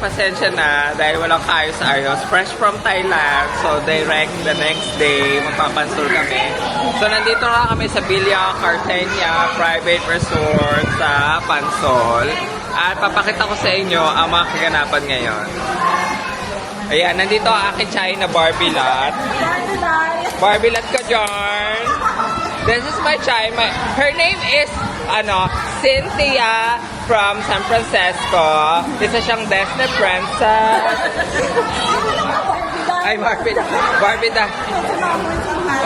pasensya na dahil walang kayo sa ayos. Fresh from Thailand. So, direct the next day, magpapansol kami. So, nandito na kami sa Villa Cartenia Private Resort sa Pansol. At papakita ko sa inyo ang mga kaganapan ngayon. Ayan, nandito ang aking China Barbie lot. Barbie lot ko, John. This is my China. Her name is, Cynthia from San Francisco. Isa siyang Disney princess. Ay, Barbie. Barbie da.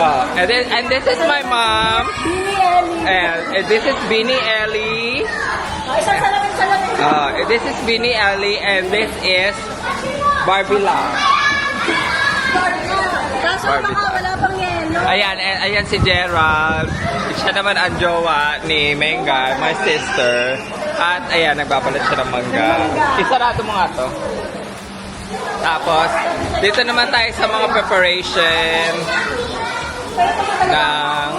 Oh, and this is my mom. And this is Beanie Ellie. This is Beanie Ellie and this is Barbie Love. Kaso wala pang yelo. Ayan si Gerald. Siya naman ang jowa ni Menga, my sister. At ayan, nagbabalat siya ng mangga. Isarado mo nga to. Tapos, dito naman tayo sa mga preparation ng...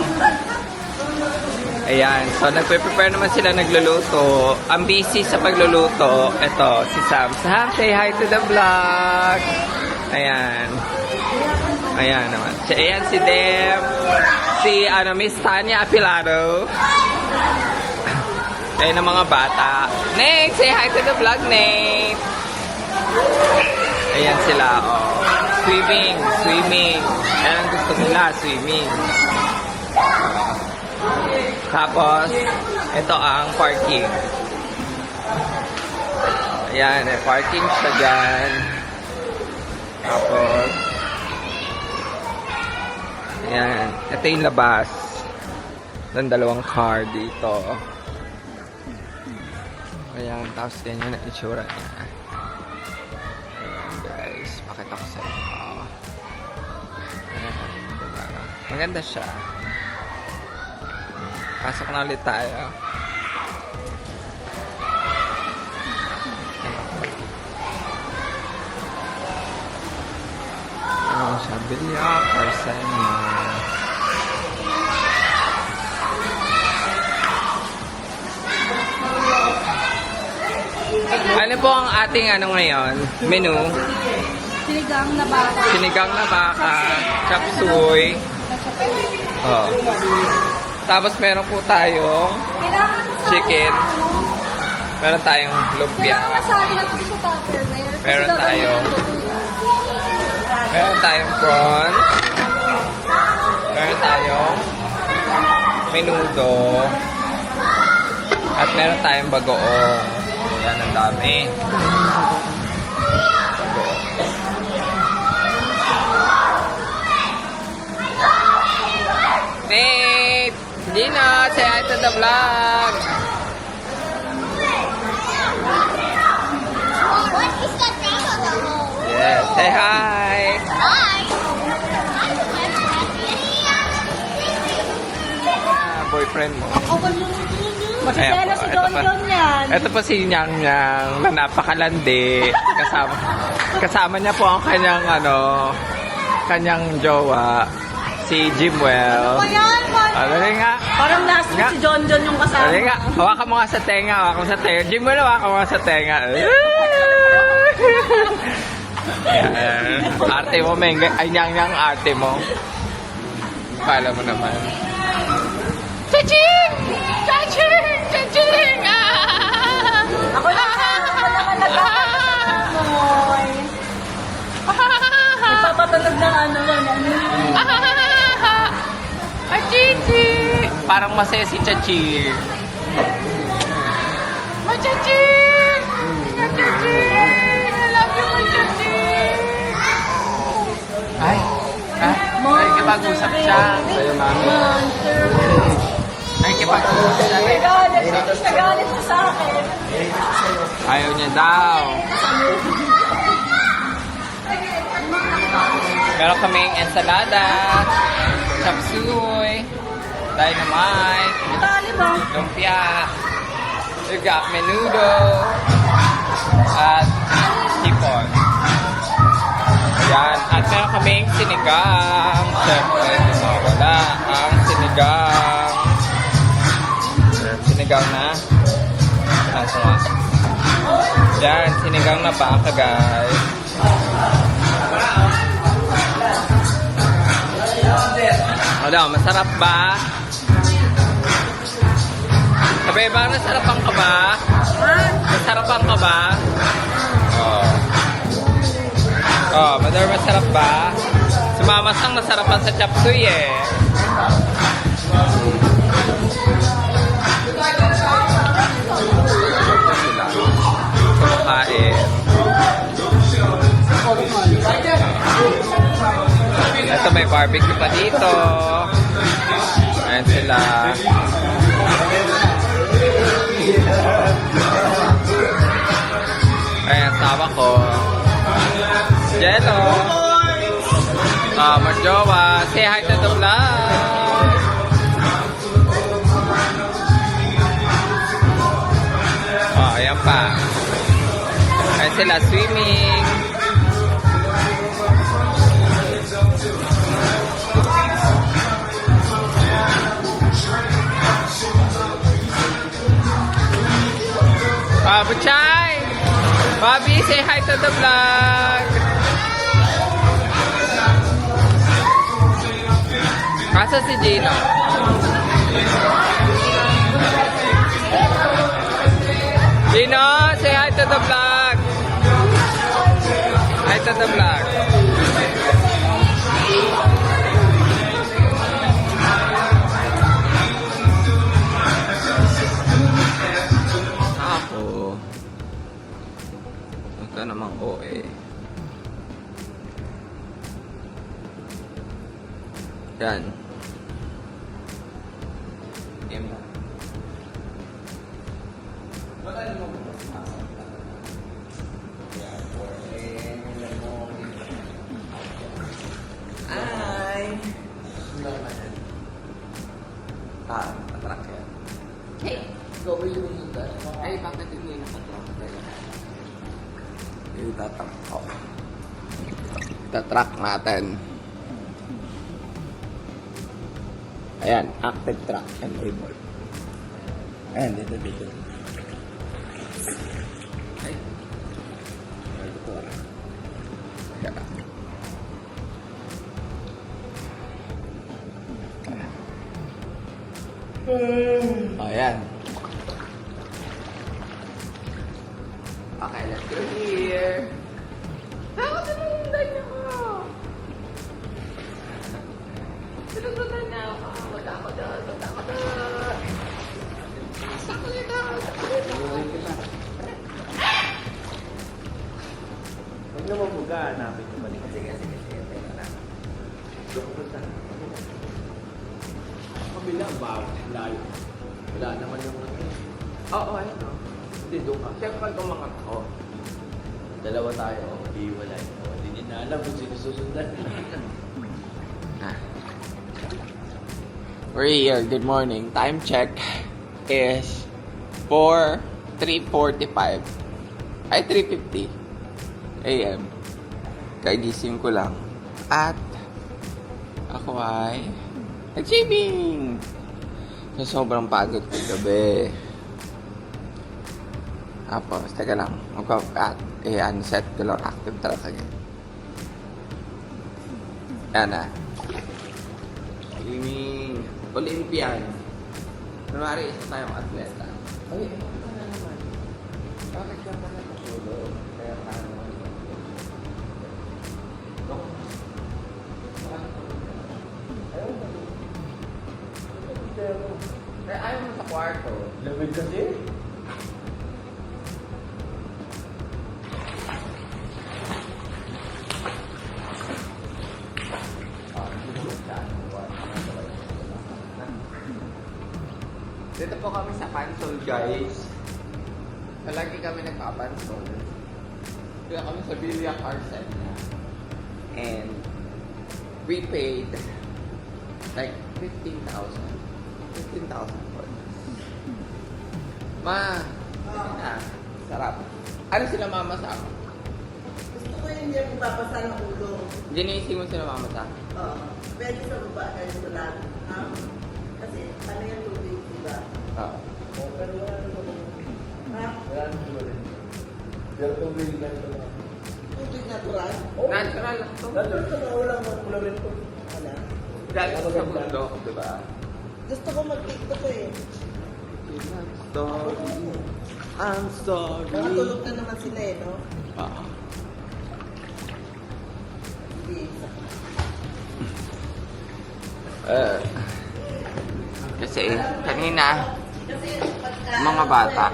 Ayan, so nagpe-prepare naman sila, nagluluto. Ang busy sa pagluluto, ito, si Sam. Sam, say hi to the vlog. Ayan. Ayan naman. Ayan si Dem. Si, Miss Tanya Apilado. Ayan ang mga bata. Nate, say hi to the vlog, Nate. Ayan sila, oh. Swimming. Ayan ang gusto nila, swimming. Tapos, ito ang parking. Ayan, parking siya dyan. Tapos, ayan, ito yung labas ng dalawang car dito. Ayan, tapos ganyan ang itsura niya. Ayan guys, pakita ko sa inyo. Ayan, diba? Maganda siya. Pasok na ulit tayo. Ano siya? Villa Cartenia. Ano po ang ating ngayon? Menu? Sinigang na baka. Sinigang na baka. Chop suey. Oh. Tapos meron po tayong chicken. Meron tayong lumpia. Meron tayong prawn. Meron tayong menudo. At meron tayong bagoong. Yan, ang dami. Nate! Gina, say hi to the vlog. Yes, say hi. Boyfriend mo. Masasela si Don yan. Ito pa si Nyang Nyang na napakalandi. Kasama niya po ang kanyang jowa. Si Jimwell. Dali nga. Parang last week si John yung kasama. Dali nga. Hawakan mo nga sa tenga. Jimwell, hawakan mo nga sa tenga. Ayan. Arte mo, Menga. Ay, Nyang arte mo. Kala mo naman. Chaching! Chaching! Chaching! Ako na Ipapatunog ng Chichi! Parang masaya si Chachi. Chachi! Chachi! I love you, Chachi! Ay! Nakikipag-usap siya. Sa'yo, mami. Nakikipag-usap siya. Nagalit mo sa akin. Ayaw niya daw. Meron kaming ensalada, chop suey, dynamite, lumpia, we got menudo, at hipon. Yan. At meron kaming sinigang. Siyempre, hindi mawala ang sinigang. Sinigang na. Ang Yan, sinigang na baka, guys. Ano, masarap ba? Sabi ba, nasarapan ka ba? Nasarapan ka ba? Oo. Oh, Mother, masarap ba? Si Mama Sang nasarapan sa chop suey eh. Kumakain. Ito may barbecue pa dito. Ayan sila. Ayan, asawa ko. Jello. Marjowa. Say hi to the vlog. Oh, ayan pa. Ayan sila swimming. Buchay! Bobby, say hi to the vlog! Kasa si Gino? Gino, say hi to the vlog! Hi to the vlog! Ito namang OA. Yan. Game na. Hi! Attract yan. Hey! Go where you need that. Ay, bakit hindi nakatrack? Itatrack natin. Ayan, active track and able. Ayan, dito. Ay. Ayan. Okay, let's go here. Ako sinundan niyo ko. Sinundan niya ako. Wala ko doon. Sako nito. Huwag naman buga, hanapin ko balik. Sige. Teka na. Kabila, bago, layo. Wala naman yung Oo, ayun o. Hindi, doon ka. Siyempre pag umangat ako. Dalawa tayo, iiwalay. Hindi niya na alam kung sino susundan. We're here. Good morning. Time check is 3:45. Ay, 3:50 AM. Kagising ko lang. At ako ay nag-shaving. So, sobrang pagod ko gabi. Tapos, teka lang. Set ko lang active track again. Yan na. Swimming. Olympian. Kunwari, isa tayong atleta. Ay, ano ka na naman? Bakit ka pa natutulog? Kaya ka naman. Kaya ayaw mo sa kwarto. Lamig kasi. Dito po kami sa Pansol, guys. Palagi kami nagpapansol. Kaya kami sa Villa Carcel. And we paid like 15,000. 15,000 po. Sarap. Ano sila mama sa ako? Gusto ko yung hindi magpapasa ng ulo. Ginising mo sila mama sa ako? Oo. Pwede sa baba kahit sa lahat. Kasi ano yung tubig, diba? Oo. Pero wala naman. Ha? Wala naman. Pero kung real lang ito. Tubig natural. Natural lang to. Natural ka na walang chlorine to. Wala. Galing sa bundok, di ba? Gusto ko mag-tiktok eh. I'm sorry. Nakatulog na naman sila eh, no? Ah. Hindi, isa. Kasi kanina, mga bata.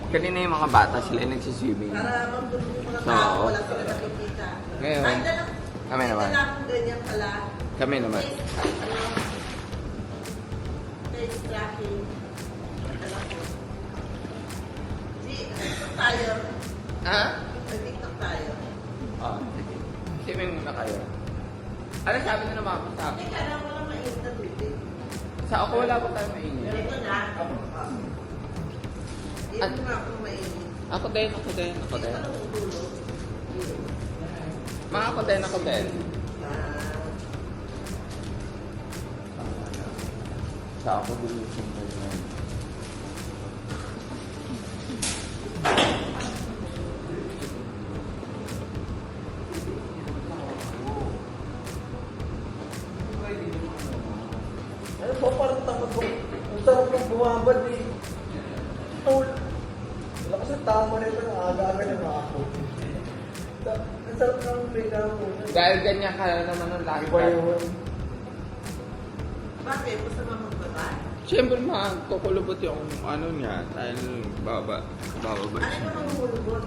Kanina yung mga bata, sila yung nagsiswimming. Para mabulong yung mga So, tao, wala sila nakikita. Ngayon, Nandyan ako- kami naman. nandyan akong ganyan pala. Kami naman. Face tracking. Alam ko. Di, TikTok tayo. Ha? Nag-tiktok tayo. Ah, sige. Swimming muna kayo. Ano sabi na naman sa akin? Teka lang, walang mainit na tubig. Sa ako wala pa tayo mainit. Ito na. Ito na ako mainit. Ako din. Ito na ulo. Mga ako din. Sa ako din yung simple na. Ano ba parang tamad mo? Ang sarap ng bumabad eh. Wala kasi tama na ito. Aga-aga na ako. Ang sarap ng playground mo. Dahil ganyan ka naman ng lagi. Iba yung... Bakit? Gusto mo magbaba? Siyempre magkukulubot yung ano niya. Dahil bababa Ano siya. naman hulubot?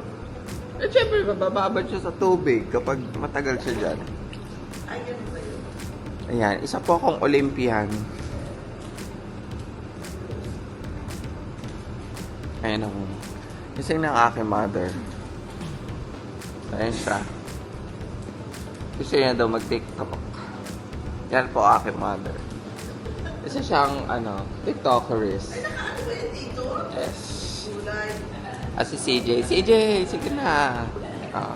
Eh siyempre bababad siya sa tubig kapag matagal siya dyan. Ay, ganun ba yun? Ayan, isa po akong Olympian. Ayan ako. Isang ng aking mother. Ayan siya. Gusto niya daw mag-tiktok. Yan po aking mother. Isa siyang, tiktokerist. Ay, nakaano ba yun dito? Yes. Gulay. Si CJ. CJ, sige na.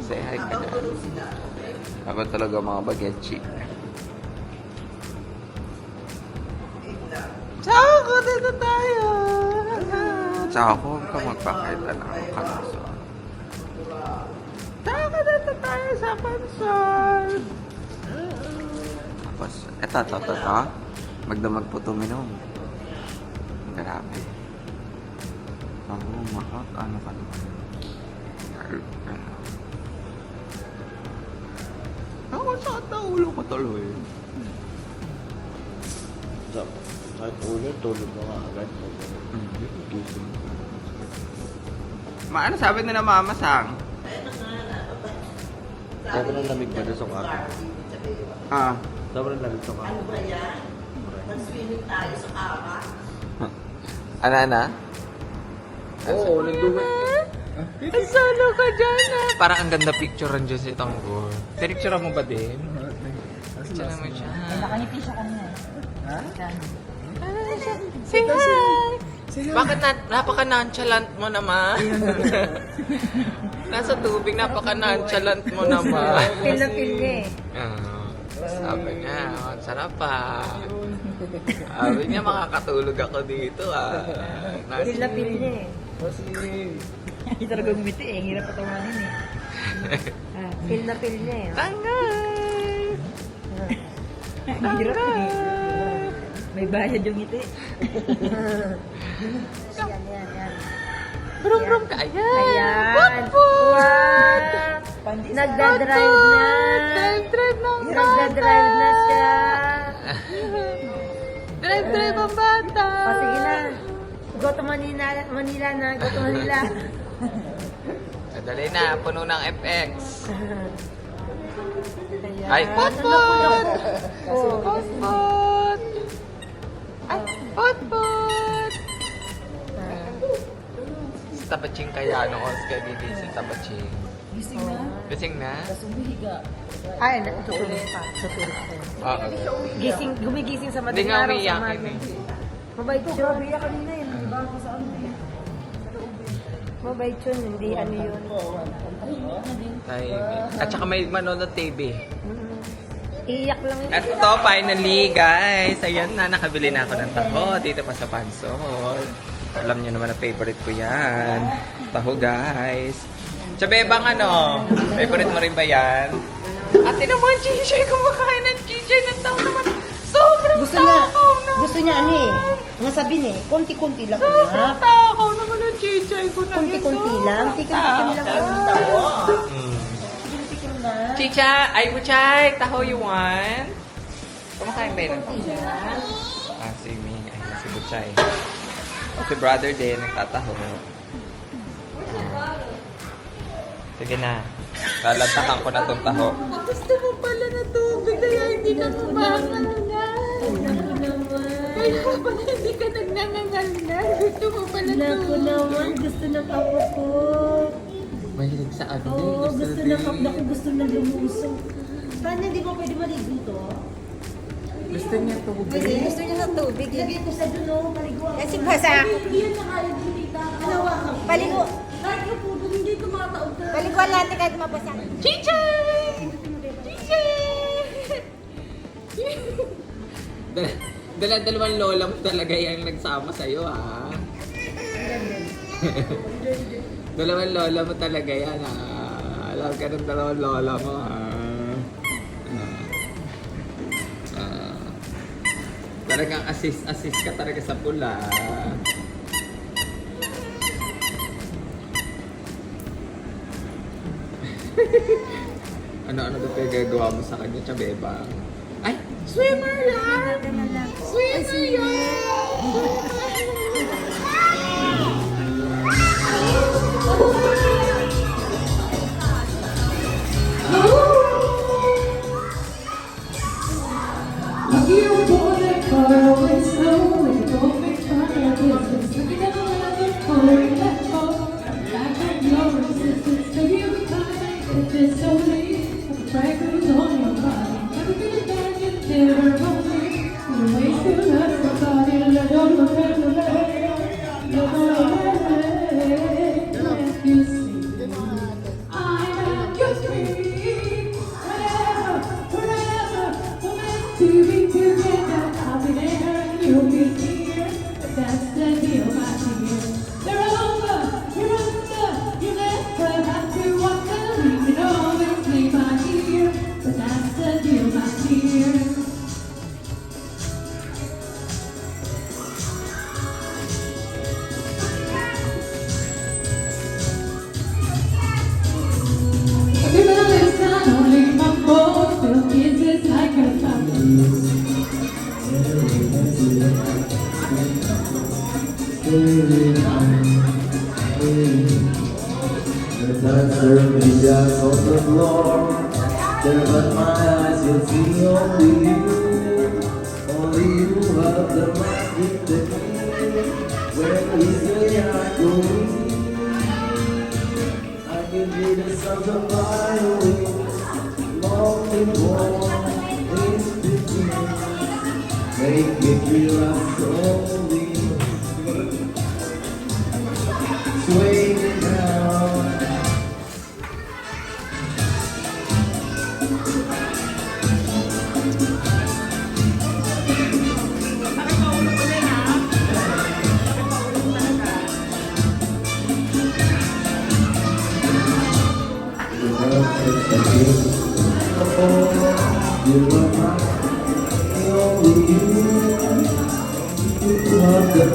Say hi ka Habang dyan. tulog sila. Okay. Habang talaga mga bagets. Tignan. Tsaka, dito tayo. Tsaka ako, huwag ka magpakita ng kaso. Tsaka, dito tayo sa pansol. Tapos, eto. Magdamag po tuminom. Grabe. Ako, mahal. Ano ka naman? Ako, sakit na ulo ko tuloy. Kahit ulo, tulog na nga agad. Gising. Ano sabi nila Mama Sang? Sobrang lamig ba doon sa kwarto? Sobrang lamig sa Ano kwarto. ba yan? Mag-swimming tayo sa kama? Ana? Oo, nagdumit. Solo ka dyan Parang ang ganda picturean dyan si Tanggol. Pinicture mo ba din? Picture mo siya. Nakangiti siya kanina eh. Ha? Say hi! Bakit napaka-nonchalant mo naman? Nasa tubig, napaka-nonchalant mo naman. Feel na feel niya eh. Sabi niya, ang sarap pa. Sabi niya, makakatulog ako dito Feel na feel niya eh. Kasi... Hindi talaga gumiti eh. Hirap patawanin eh. Feel na feel niya eh. Tangay! Hirap eh. May bayad yung ngiti. Yan. Brum ka. Ayan! Ayan. Put! Nagdadrive na. Drive ng Nagdadrive na siya. Drive ang bata! O sige na. Go to Manila na. Go to Manila. Dali na, puno ng FX. Ayan. Ay, Ano, pot! Oh, Pot! Ay, pot! Si Tabaching kaya, ano oras ka gigising Tabaching? Gising na? Ay, tutulog pa. Tutulog pa. Gumigising sa Hindi madaling nga araw sa umiyak umaga. yun Mabait siya. Umiyak kanina yun. Mabait yun. Hindi ano yun. At saka may manonood TV. Iiyak lang yun. At ito, finally, guys. Ayan na, nakabili na ako ng taho dito pa sa Pansol. Alam niyo naman na favorite ko yan. Taho, guys. Tsabebang ano, favorite mo rin ba yan? Ate naman, Chichay, kumakain ng Chichay ng taho naman. Sobrang Gusto niya ano eh. Nga sabihin eh, konti-konti lang Sobrang na. takaw naman ng Chichay ko na Konti-konti lang. Tikim-tikim lang ang tawa. Tikim-tikim na. Chicha, ay Buchay, taho you want? Kumakain ba yun? Konti lang. Si Ming, ay si Buchay. Si brother din, nagtataho. Sige na. Lalantakan ko na itong taho. Gusto mo pala na tubig kaya hindi ka kumakangal. Kaya pala hindi ka nagnangangal na. Gusto mo pala Naku naman, gusto ng kapo ko. Mahilig sa ano Oo, gusto ng kapo. Naku, gusto ng lumuso. Paano hindi mo pwede maligo to? Gusto niya tubig. Pwede, gusto niya sa tubig. Lagay ko sa dulo, paligo. Kasi basa. Iyan na kaya din tita. Alawa ka. Paligo. Kahit ka po doon, hindi tumataog ka. Paliguan natin kahit mabasa. Dalawang lola mo talaga yung nagsama sa'yo, ha? Dalawang lola mo talaga yan, ha? Alam ka ng dalawang lola mo, ha? Talagang assist ka talaga sa pula. Ano-ano ba gagawa mo sa kanya, Chabeba? Ay! Swimmer yan! Swimmer yan! As I serve me just on the floor, there but my eyes will see only you. Only you have the magic that where we say I go. I can hear the sounds of violins, longing for this begin. Make it real and slowly sway me down. You are my only you. You are the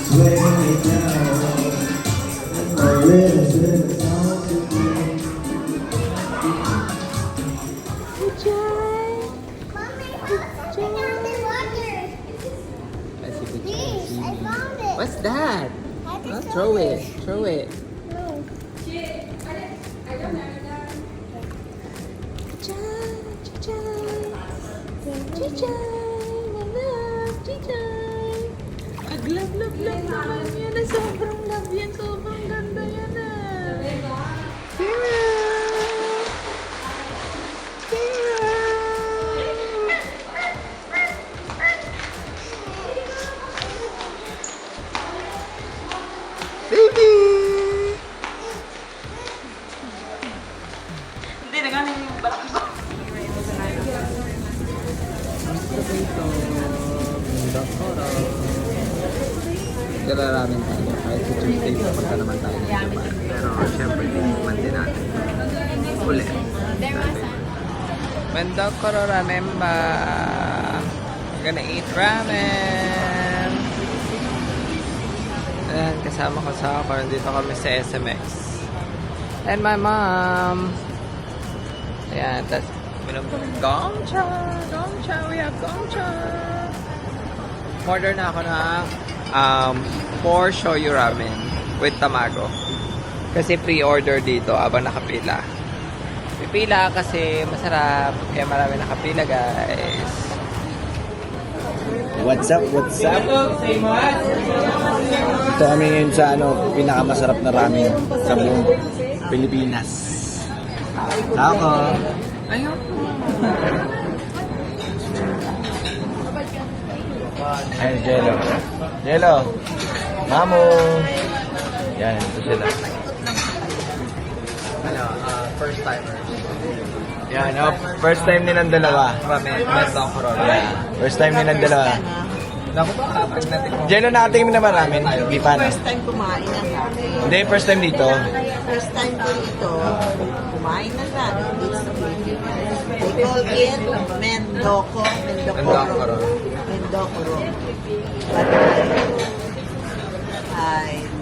sway me down. My rhythm sounds of you. What's that? Huh? Throw it. Throw it. Love naman yan. Sobrang love yan. Sobrang ganda yan mag-3 days na punta naman tayo ng Japan. Pero syempre, tinikman din natin. Ulit. Mendokoro ramen ba? Gonna eat ramen. Ayan, kasama ko sa ako. Nandito kami sa SMX. And my mom. Ayan, tas minom kami gongcha. Gongcha, we have gongcha. Order na ako ng 4 shoyu ramen with tamago. Kasi pre-order dito habang nakapila. Pipila kasi masarap. Kaya marami nakapila, guys. What's up? What's up? Ito kami ngayon sa pinakamasarap na ramen sa buong Pilipinas. Ako. Ayun. Ayun, Jello. Jello. Mamo. Yan, ito sila. First timer. Yan, first time nilang dalawa. Ramen, Mendokoro. Yeah. First time nilang dalawa. Naku ba, kapag natin mo. Jello, nakatingin mo naman ramen. Hindi pa na. First time kumain ng ramen. Hindi, first time dito. First time ko dito, kumain ng ramen dito sa Pilipinas. They call it Mendokoro. Mendokoro. But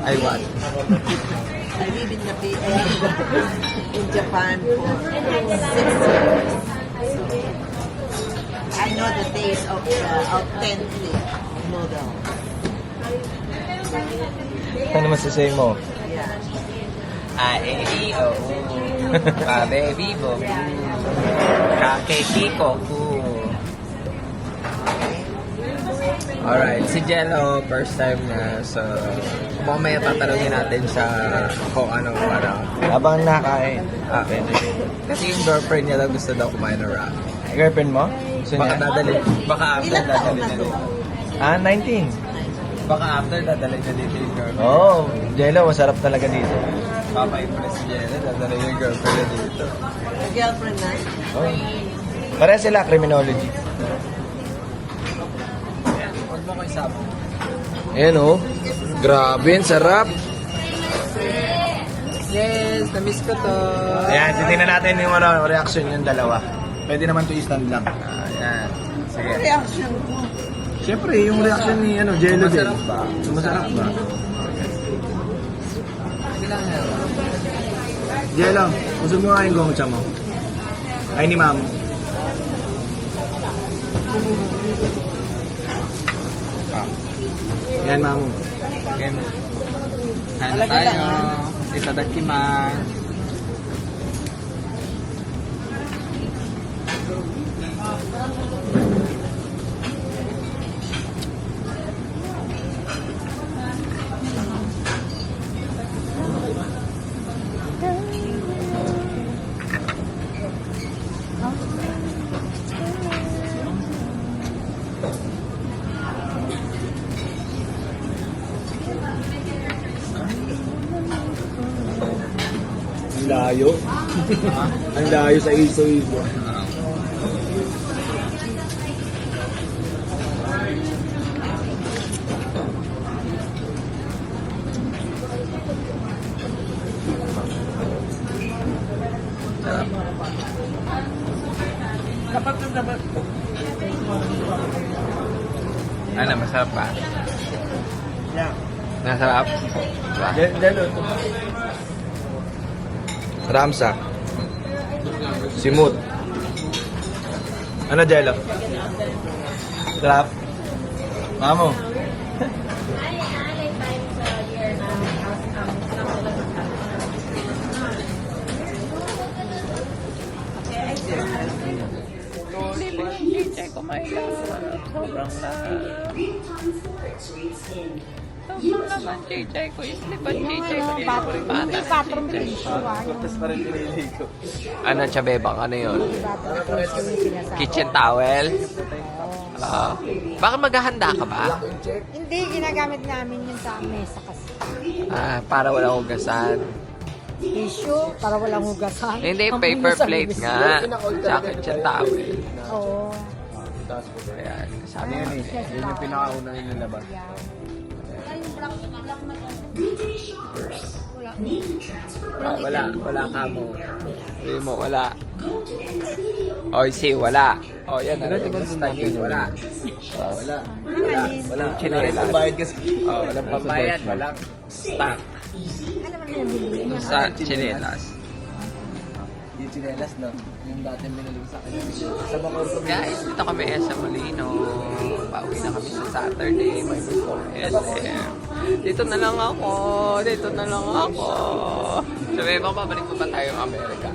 Ay, what? I live in the in Japan for 6 years. I know the taste of the authentic noodle. Ano masasay mo? Yeah. Baby bo. Kakekiko ku. Alright, si Jello, first time niya. So, mamaya tatanungin natin siya kung anong parang. Habang nakain. Pwede. Kasi yung girlfriend niya daw gusto daw kumain ng ramen. Girlfriend mo? Gusto Baka niya? dadali, baka after Ilang taon dadali na niya to? dito. 19. Baka after dadali niya dito yung girlfriend. Oh, Jello, masarap talaga dito. Papa-impress si Jello, dadali yung girlfriend niya dito. The girlfriend na? Oh. Pare sila, criminology. Huwag mo ko isama. Ayan oh. Grabe, ang sarap. Yes, na-miss ko to. Ayan, titignan natin yung reaction yung dalawa. Pwede naman to i-stand lang. Ayan. Sige. Reaction ko. Siyempre, yung reaction ni Jello din. Masarap ba? Masarap ba? Kailangan. Jello, gusto mo nga yung gongcha mo? Ay, ni Ma'am. Yan, Ma'am. Okay. Ano tayo? Itadakimasu. Ang layo. Ang layo sa iso-iso. Ano, masarap ba? Yeah. Nasarap? Ba? Jello. Ramsa. Simut. Ano, Jello? Sarap? Mamo. Sobrang naman, JJ ko. Islipan, JJ ko. Hindi bathroom tissue pa rin pinili ko. Ano, Chabebang? Ano yun? bathroom tissue yung sinasabi. Kitchen towel? Bakit maghahanda ka ba? Hindi, ginagamit namin yun sa mesa kasi. Para walang hugasan. Tissue, para walang hugasan. Hindi, Ang paper puno sa plate bibig. nga. Sa kitchen towel. Oo. Ayan, sabi Ano yun eh? Yun yung pinakauna yung nilabas. Yeah. Wala ka mo. Sabi mo, wala. Oy, si, wala. O, yan. Wala. Wala. Chinelas. Walang pambayad. Walang stock. Sa chinelas. Yung chinelas, no? Yung dati binalik sa akin. Sa Bacoor ko. Guys, dito kami sa Molino. Pauwi na kami sa Saturday. May before SM. Dito na lang ako. Sabi mo, babalik mo ba tayo Amerika?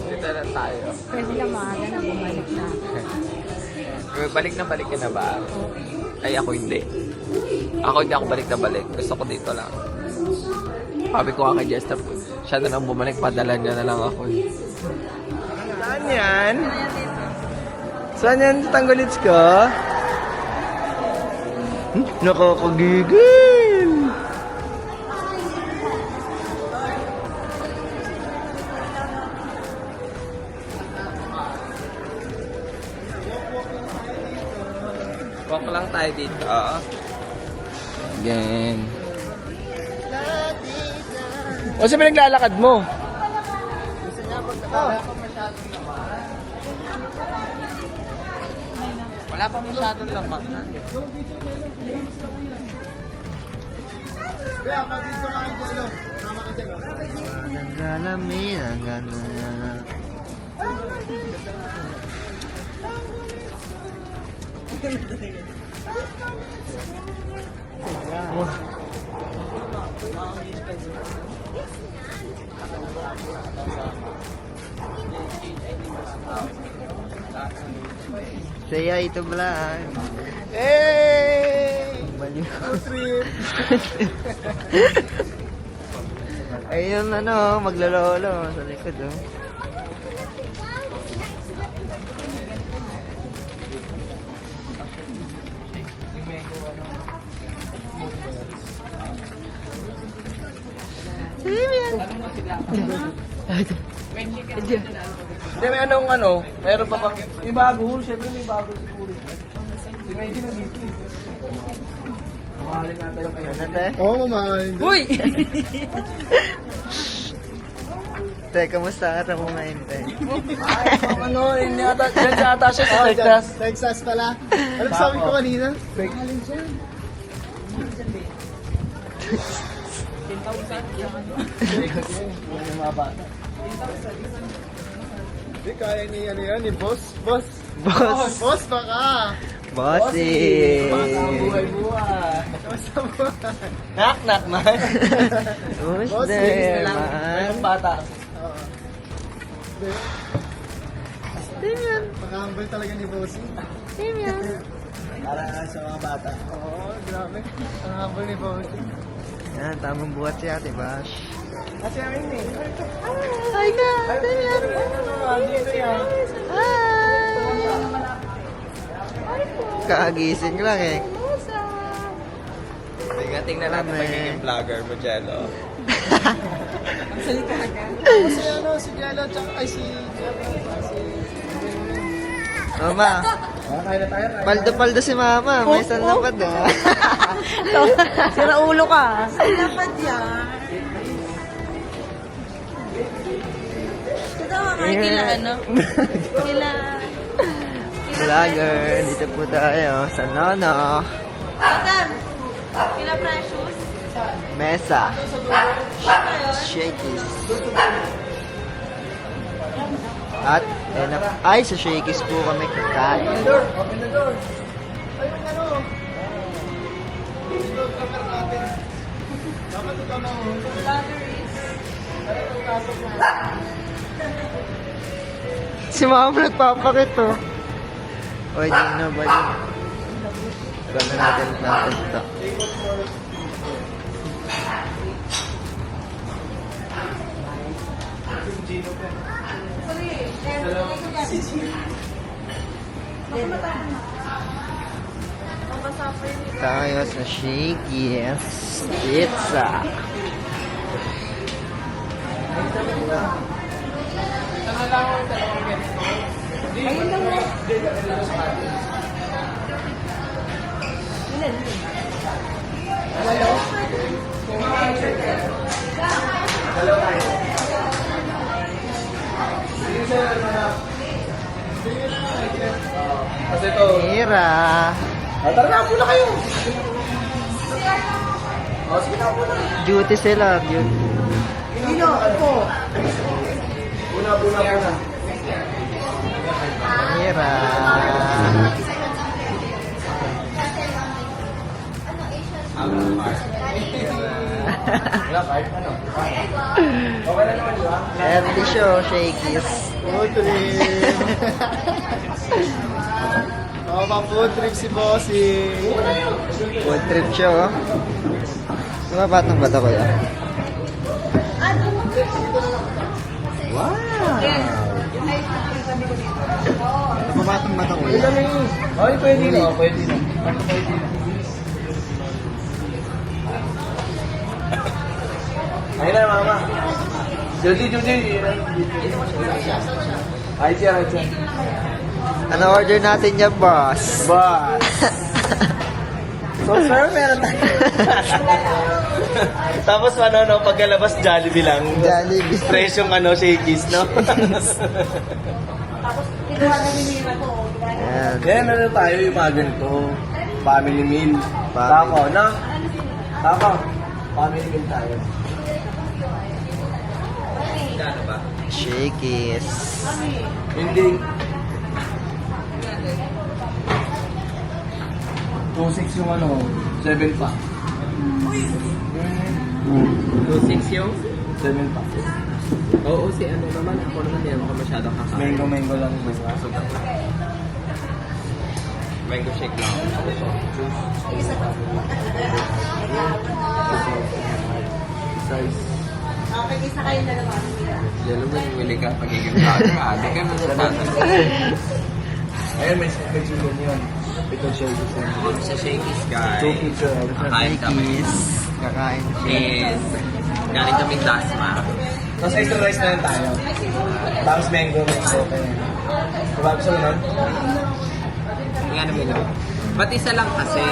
Dito na tayo. Pwede lang maaga na bumalik na. Balik ka na ba? Ay, ako hindi. Hindi ako balik na balik. Gusto ko dito lang. Sabi ko nga kay Jester, siya na lang bumalik, padala niya na lang ako. Saan yan? Saan yan tanggolits ko? Nakakagigil! Walk lang tayo dito. Again. O saan naglalakad mo? Wala pa masyadong laman. Nagalamin, ang gano'n. Saya itu belah. Banyak trip. Ayun maglalolo sa likod oh. Hindi, may meron pa bang, may bago, syempre may bago siguro. Si Medyo na dito. Mahalin natin yung kayo. Oo, mamahalin. Uy! Te, kamusta ka mo ngayon, te? Hindi ata, dyan sa ata siya sa Texas. Texas pala. Ano sabi ko kanina? Yung mga bata. Hindi kaya ni ni boss. Boss baka. Bossy! Buhay-buhay. Knock man! Who's Bossy, there, lang. man? Bata. Pag-humble talaga ni Bossy. Para sa mga bata. Oo, grabe. Ang humble ni Bossy. Yan, tamang buhat si Ate Bash. Kasi amin eh. Hi ka! Dito yan. Kaagising lang eh. Sige, tingnan natin Amen. magiging vlogger mo, Jello. Si Jello, tsaka ay si Mama, kaya na tayo. paldo-paldo si Mama. May sanlapad ah. Sira ulo ka. Dapat yan. Ito mga kila Vlogger, dito po tayo sa Nono. Kila Precious. Mesa. Shakies. At, ay, sa Shakies po kami kakain. Open the door. Ayun Vlog cover natin. Dapat ito na Si Mama nagpapakit to. Oy, di na ba yun? Ganda natin ito. Tayo sa Shakey's Pizza. Hello? Tara na, pula kayo. O, sige na, pula. Duty sila, duty. Hindi na, ako. Puna. Mira. Wala, kahit ano. Okay na naman, di ba? Early show, shakies. Food trip. Pa-food trip si Bossy. Food trip show. Sumabatang ba ito kuya? Wow! Sumabatang ba ito kuya? Okay, pwede na. Ayun na, mama. Judy. Ay, siya. Ano order natin yan, boss? Boss. So, sir, meron tayo. Tapos pagkalabas Jollibee lang. Jollibee. Fresh yung shakies, no? Ayan. Yan, tayo yung mga ganito. Family meal. Family. Tako. Family meal tayo. Shakies. Hindi. 2.6 yung 7 pa. 2.6 yung? 7 pa. Oo, si ano naman. Ako naman hindi ako masyadong kakain. Mango lang. Mango shake lang. Size. Okay, isa kayo dalawa. Yan naman, wili ka pagiging vlogger. Adi ka na sa Ayun, may chicken yun. Ito shakies na. Sa shakies, guys. 2 pizza. Kakain kami. Shakies. Kakain siya. And galing kami dasma. Tapos extra rice na lang tayo. Tapos mango. Okay. Diba gusto mo nun? Yung ano menu. Ba't isa lang kasi?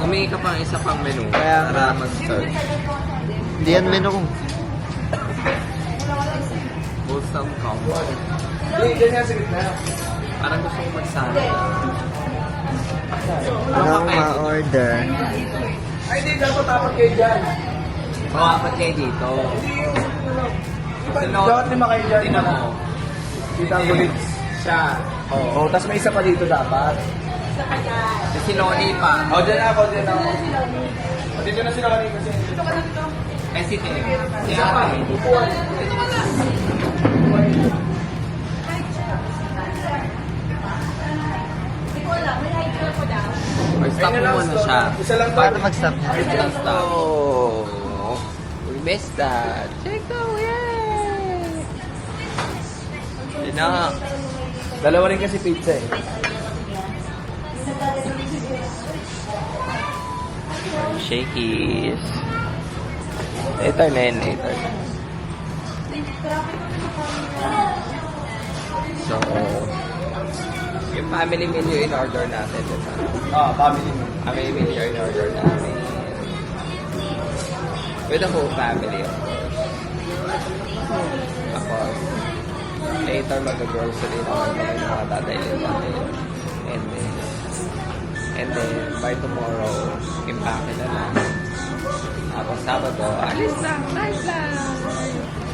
Umingi ka pang isa pang menu Kaya para mag-start. Hindi yan menu ko. Wholesome combo. Hindi, ganyan sa gitna. Parang gusto ko magsama. Anong ma-order? Ay, hindi. Dapat tapat kayo dyan. Apat kayo dito. Dapat 5 kayo dyan. Tinan mo. Kita ang bulids. Siya. Oo, tapos may isa pa dito dapat. Si Loni pa. Dyan ako. Dito na sila kanina kasi. Eh si Tim. Si Ate. Or stop mo muna siya. Isa lang Paano mag-stop niya? Just stop. Oh. We missed that. Check out, yay! Yun na. Dalawa rin kasi pizza eh. Shakies. Later na yun, later. So, yung family meal yung in-order natin, diba? Family meal. Family meal yung in-order natin. With the whole family, of course. Tapos, later mag-grocery naman kami ng mga dadailin natin. And then, by tomorrow, impake na lang. Tapos Sabado, alis lang, nice lang.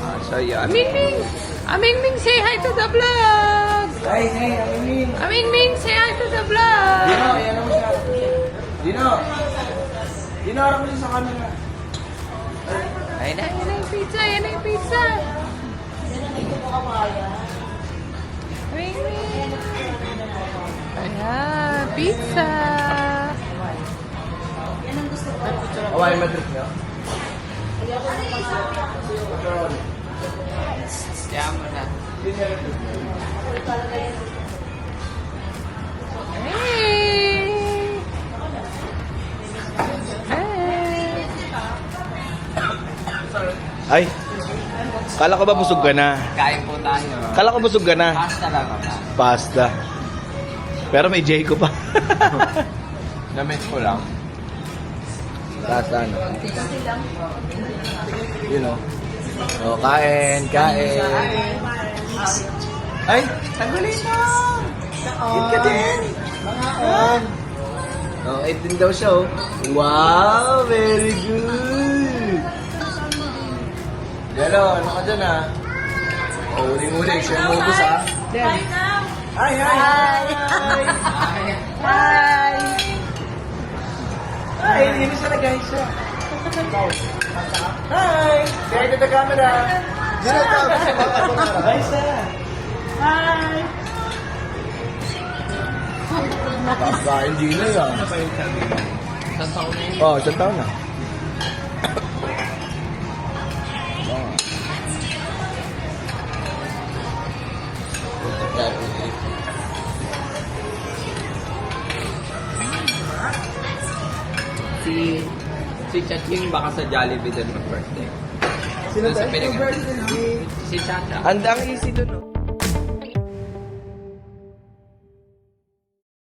I'll show you. Aming-ming! Aming-ming, say hi to the vlog! Hey, Aming. Aming-ming, say hi to the vlog! Ayan mo siya. Dino, harap mo siya sa camera. Ayun na yung pizza, yan na yung pizza! Aming-ming! Ayan, pizza! Hawaii Madrid niyo? Kaya mo na. Hey! Hey! Ay, kala ko ba busog ka na? Kain po tayo. Kala ko busog ka na. Pasta lang ako. Pasta. Pero may J ko pa. Namit ko lang. Pasta ano? You know. Oh, kain. Ay, tanggalin mo! Eat ka din! Oh, 18 daw siya, oh. Wow, very good. Yelo, ano ka dyan, ah? Oh, uli-uli. Siya yung ubus, ah. Hi, hi, hi. Hi. Hi, hindi mo siya nag-hi siya. Hi. Say to the camera. Hi, sir. Hi. Hindi na yan. Isang taon na yun. Oh, isang taon na. Si Chaching baka sa Jollibee din mag-birthday. Sino Doon sa tayo? Pilipinas. Si Chacha. Andang easy dun, oh.